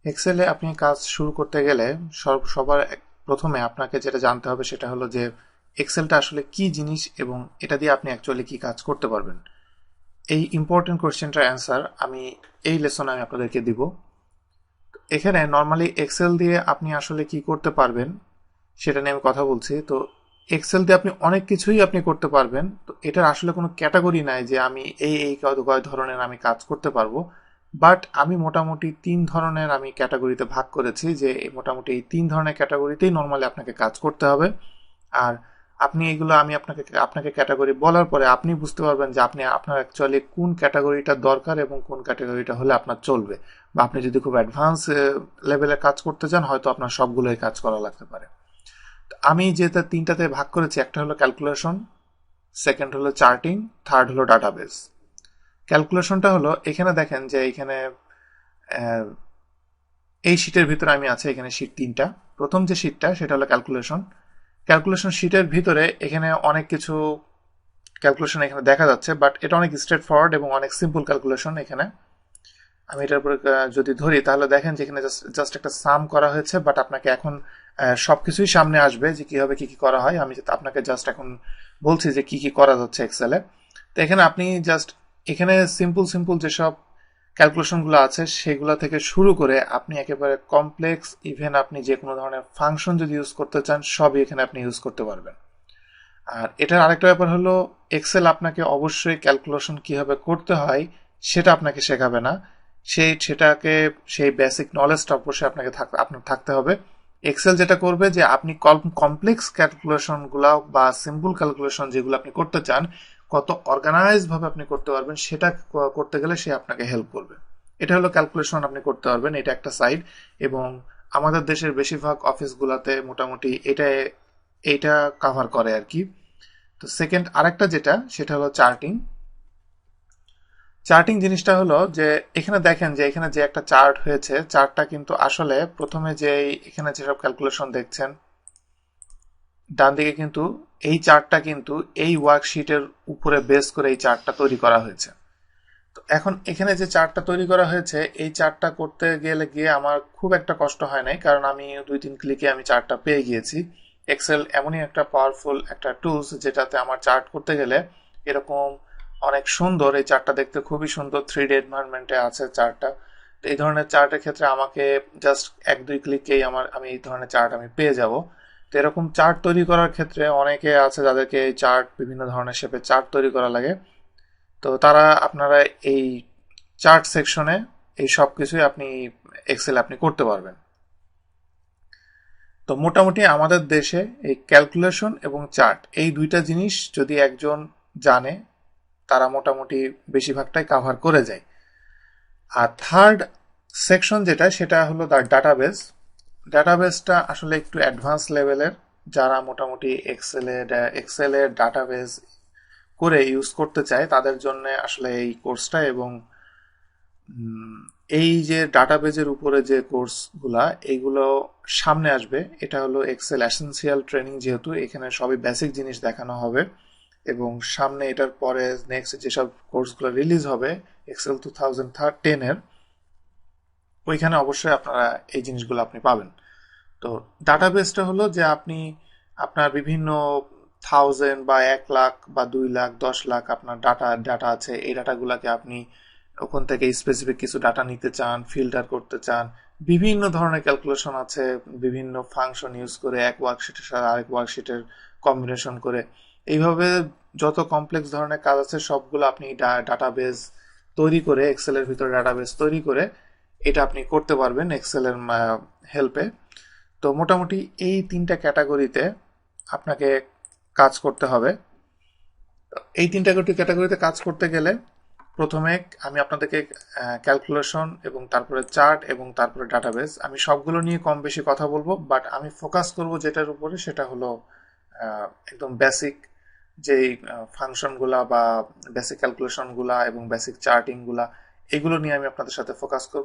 এক্সেলে আপনি কাজ শুরু করতে গেলে সবার প্রথমে আপনাকে যেটা জানতে হবে সেটা হলো যে এক্সেলটা আসলে কি জিনিস এবং এটা দিয়ে আপনি অ্যাকচুয়ালি কি কাজ করতে পারবেন। এই ইম্পর্টেন্ট কোয়েশ্চেনটার অ্যান্সার আমি এই লেসনে আমি আপনাদেরকে দিব। এখানে নর্মালি এক্সেল দিয়ে আপনি আসলে কি করতে পারবেন সেটা নিয়ে আমি কথা বলছি। তো এক্সেল দিয়ে আপনি অনেক কিছুই আপনি করতে পারবেন। তো এটার আসলে কোনো ক্যাটাগরি নাই যে আমি এই কয় ধরনের আমি কাজ করতে পারবো। বাট আমি মোটামুটি 3 ধরনের আমি ক্যাটাগরিতে ভাগ করেছি, যে মোটামুটি এই 3 ধরনের ক্যাটাগরিতেই নর্মালি আপনাকে কাজ করতে হবে। আর আপনি এগুলো আমি আপনাকে ক্যাটাগরি বলার পরে আপনি বুঝতে পারবেন যে আপনি আপনার অ্যাকচুয়ালি কোন ক্যাটাগরিটা দরকার এবং কোন ক্যাটাগরিটা হলে আপনার চলবে। বা আপনি যদি খুব অ্যাডভান্স লেভেলে কাজ করতে চান, হয়তো আপনার সবগুলোই কাজ করা লাগতে পারে। আমি যেটা 3টাতে ভাগ করেছি, একটা হলো ক্যালকুলেশন, সেকেন্ড হলো চার্টিং, থার্ড হলো ডাটাবেস। ক্যালকুলেশনটা হলো এখানে দেখেন যে এখানে এই শীটের ভিতরে আমি আছে, এখানে শীট 3টা। প্রথম যে শীটটা সেটা হলো ক্যালকুলেশন। ক্যালকুলেশন শীটের ভিতরে এখানে অনেক কিছু ক্যালকুলেশন এখানে দেখা যাচ্ছে, বাট এটা অনেক স্ট্রেট ফরওয়ার্ড এবং অনেক সিম্পল ক্যালকুলেশন। এখানে আমি এটার উপরে যদি ধরি তাহলে দেখেন যে এখানে জাস্ট একটা সাম করা হয়েছে, বাট আপনাকে এখন সবকিছুই সামনে আসবে যে কিভাবে কি কি করা হয়। আমি আপনাকে জাস্ট এখন বলছি যে কি কি করা যাচ্ছে এক্সেলে। তো এখানে আপনি জাস্ট এখানে সিম্পল সিম্পল যেসব ক্যালকুলেশনগুলো আছে সেগুলো থেকে শুরু করে আপনি একেবারে কমপ্লেক্স, ইভেন আপনি যে কোনো ধরনের ফাংশন যদি ইউজ করতে চান সবই এখানে আপনি ইউজ করতে পারবেন। আর এটার আরেকটা ব্যাপার হলো এক্সেল আপনাকে অবশ্যই ক্যালকুলেশন কিভাবে করতে হয় সেটা আপনাকে শেখাবে না। সেই বেসিক নলেজটা অবশ্যই আপনার থাকতে হবে। এক্সেল যেটা করবে যে আপনি কমপ্লেক্স ক্যালকুলেশন গুলা বা সিম্পল ক্যালকুলেশন যেগুলো আপনি করতে চান কত অর্গানাইজ ভাবে আপনি করতে পারবেন সেটা করতে গেলে সে আপনাকে হেল্প করবে। এটা হলো ক্যালকুলেশন আপনি করতে পারবেন, এটা একটা সাইড। এবং আমাদের দেশের বেশিরভাগ অফিসগুলোতে মোটামুটি এটা কভার করে আর কি। তো সেকেন্ড আরেকটা যেটা সেটা হলো চার্টিং। চার্টিং জিনিসটা হলো যে এখানে দেখেন যে এখানে যে একটা চার্ট হয়েছে, চার্টটা কিন্তু আসলে প্রথমে যে এখানে যেসব ক্যালকুলেশন দেখছেন ডান দিকে, কিন্তু এই চার্টটা কিন্তু এই ওয়ার্কশিটের উপরে বেস করে এই চার্টটা তৈরি করা হয়েছে। তো এখন এখানে যে চার্টটা তৈরি করা হয়েছে এই চার্টটা করতে গিয়ে আমার খুব একটা কষ্ট হয় নাই, কারণ আমি 2-3 ক্লিকে আমি চার্টটা পেয়ে গিয়েছি। এক্সেল এমনই একটা পাওয়ারফুল একটা টুলস যেটাতে আমার চার্ট করতে গেলে এরকম অনেক সুন্দর, এই চার্টটা দেখতে খুবই সুন্দর, 3D এনভায়রনমেন্টে আছে চার্টটা। তো এই ধরনের চার্টের ক্ষেত্রে আমাকে জাস্ট 1-2 ক্লিকেই আমি এই ধরনের চার্ট আমি পেয়ে যাব। তো এরকম চার্ট তৈরি করার ক্ষেত্রে অনেকে আছে যাদেরকে এই চার্ট বিভিন্ন ধরনের শেপে চার্ট তৈরি করা লাগে। তো আপনারা এই চার্ট সেকশনে এই সব কিছুই আপনি এক্সেল আপনি করতে পারবেন। তো মোটামুটি আমাদের দেশে এই ক্যালকুলেশন এবং চার্ট এই দুইটা জিনিস যদি একজন জানে তারা মোটামুটি বেশিরভাগটাই কাভার করে যায়। আর থার্ড সেকশন যেটা সেটা হলো তার ডাটাবেস। ডাটাবেসটা আসলে একটু অ্যাডভান্স লেভেলের। যারা মোটামুটি এক্সেলের ডাটাবেস করে ইউজ করতে চায় তাদের জন্য আসলে এই কোর্সটা। এবং এই যে ডাটাবেজের উপরে যে কোর্সগুলা এইগুলো সামনে আসবে, এটা হলো এক্সেল এসেনশিয়াল ট্রেনিং, যেহেতু এখানে সবই বেসিক জিনিস দেখানো হবে। এবং সামনে এটার পরে নেক্সট যেসব কোর্সগুলো রিলিজ হবে এক্সেল 2010-এর, ওইখানে অবশ্যই আপনারা এই জিনিসগুলো আপনি পাবেন। তো ডাটাবেসটা হলো যে আপনি আপনার বিভিন্ন 1000 বা 1 লাখ বা 2 লাখ 10 লাখ আপনার ডাটা আছে, এই ডাটাগুলোকে আপনি ওখান থেকে স্পেসিফিক কিছু ডাটা নিতে চান, ফিল্টার করতে চান। বিভিন্ন ধরনের ক্যালকুলেশন আছে, বিভিন্ন ফাংশন ইউজ করে এক ওয়ার্কশিটের সাথে আরেক ওয়ার্কশিটের কম্বিনেশন করে এইভাবে যত কমপ্লেক্স ধরনের কাজ আছে সবগুলো আপনি ডাটাবেস তৈরি করে, এক্সেলের ভিতরে ডাটাবেস তৈরি করে এটা আপনি করতে পারবেন এক্সেলের হেল্পে। তো মোটামুটি এই 3টা ক্যাটাগরিতে আপনাকে কাজ করতে হবে। এই 3টা ক্যাটাগরিতে কাজ করতে গেলে প্রথমে আমি আপনাদেরকে ক্যালকুলেশন এবং তারপরে চার্ট এবং তারপরে ডাটাবেস আমি সবগুলো নিয়ে কম বেশি কথা বলবো, বাট আমি ফোকাস করব যেটার উপরে সেটা হলো একদম বেসিক যেই ফাংশনগুলা বা বেসিক ক্যালকুলেশনগুলা এবং বেসিক চার্টিংগুলা, এগুলো নিয়ে আমি আপনাদের সাথে ফোকাস করব।